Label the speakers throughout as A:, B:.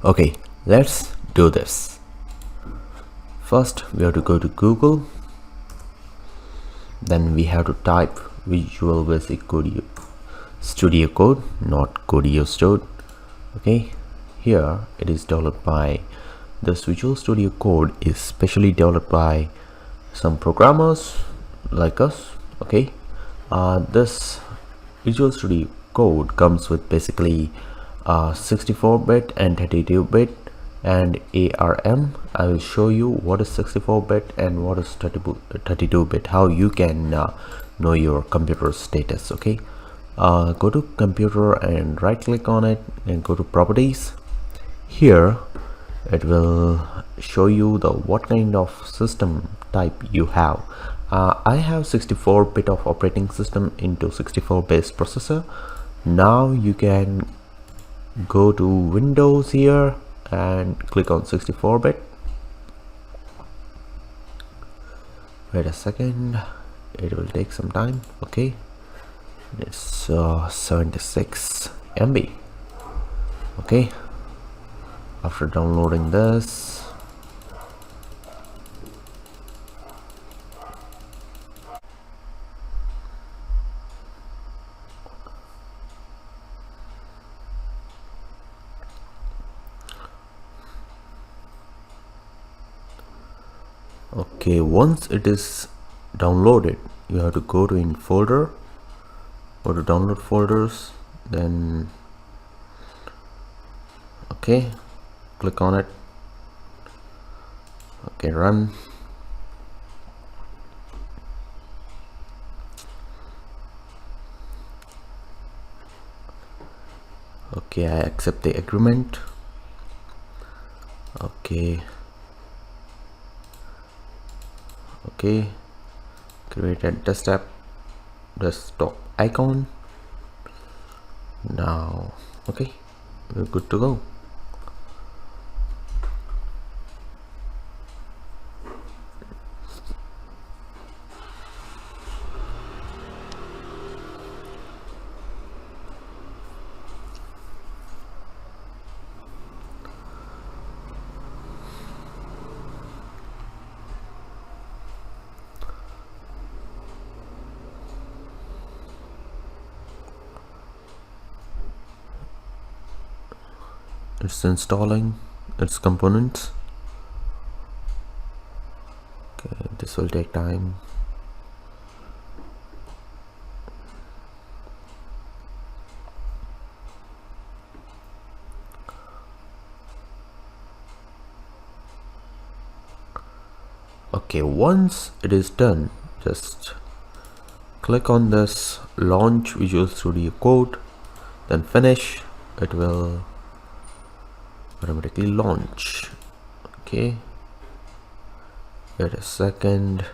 A: Okay, let's do this. First we have to go to Google, then we have to type Visual Basic Studio Code, not vscode. Okay, here it is developed by this Visual Studio Code is specially developed by some programmers like us. Okay, this Visual Studio Code comes with basically 64-bit and 32-bit and ARM. I will show you what is 64-bit and what is 32-bit, how you can know your computer status. Okay, go to computer and right click on it and go to properties. Here it will show you the what kind of system type you have. I have 64-bit of operating system into 64-base processor. Now you can go to Windows here and click on 64-bit. Wait a second, it will take some time. Okay, it's 76 MB. Okay, after downloading this, okay, once it is downloaded, you have to go to in folder, go to download folders, then okay, click on it. Okay, run. Okay, I accept the agreement. Okay, okay, create a desktop icon. Now okay, we're good to go. It's installing its components. Okay, this will take time. Okay, once it is done, just click on this launch Visual Studio Code, then finish. It will automatically launch. Okay, wait a second.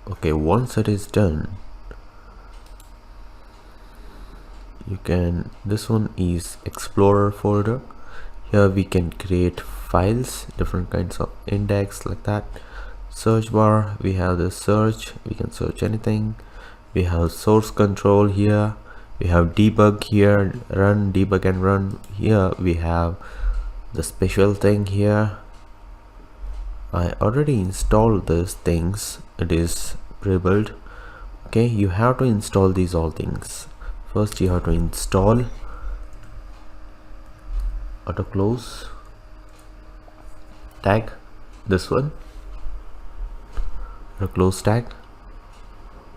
A: Okay, once it is done, you can, this one is Explorer folder. Here we can create files, different kinds of index like that. Search bar, we have the search, we can search anything. We have source control here, we have debug here, run, debug and run. Here we have the special thing here. I already installed these things, it is pre-built. Okay, you have to install these all things. First you have to install auto close tag, this one, auto close tag.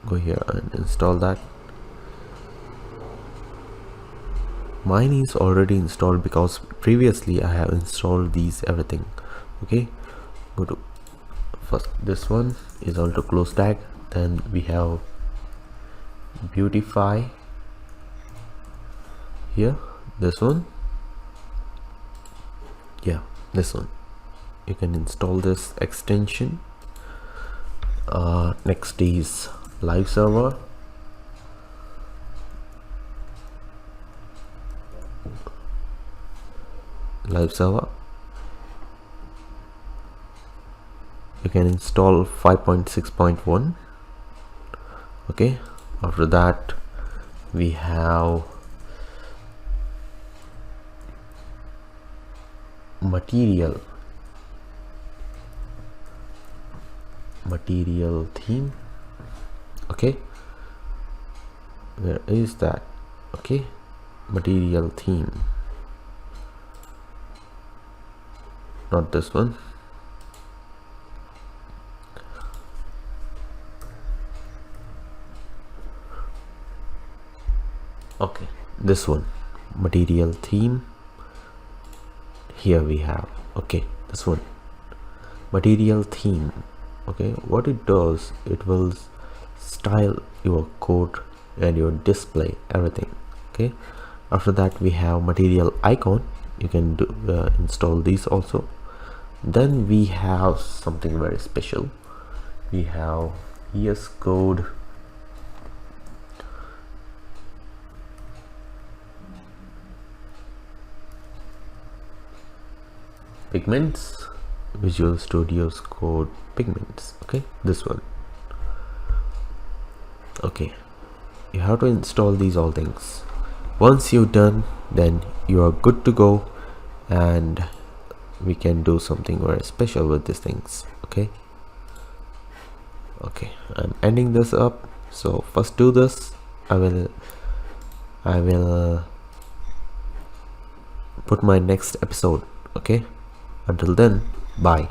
A: Go here and install that. Mine is already installed because previously I have installed these everything. Okay, go to first, this one is auto close tag. Then we have beautify here, this one, yeah, this one. You can install this extension. Next is live server. You can install 5.6.1. okay, after that we have material theme. Okay, where is that? Okay, material theme, not this one. Okay, this one, material theme. Here we have, okay, this one, material theme. Okay, what it does, it will style your code and your display, everything. Okay, after that we have material icon. You can do, install these also. Then we have something very special. We have vscode pigments, Visual Studio's code pigments. Okay, this one. Okay, you have to install these all things. Once you're done, then you are good to go, and we can do something very special with these things. Okay, I'm ending this up. So first do this. I will put my next episode. Okay, until then, bye.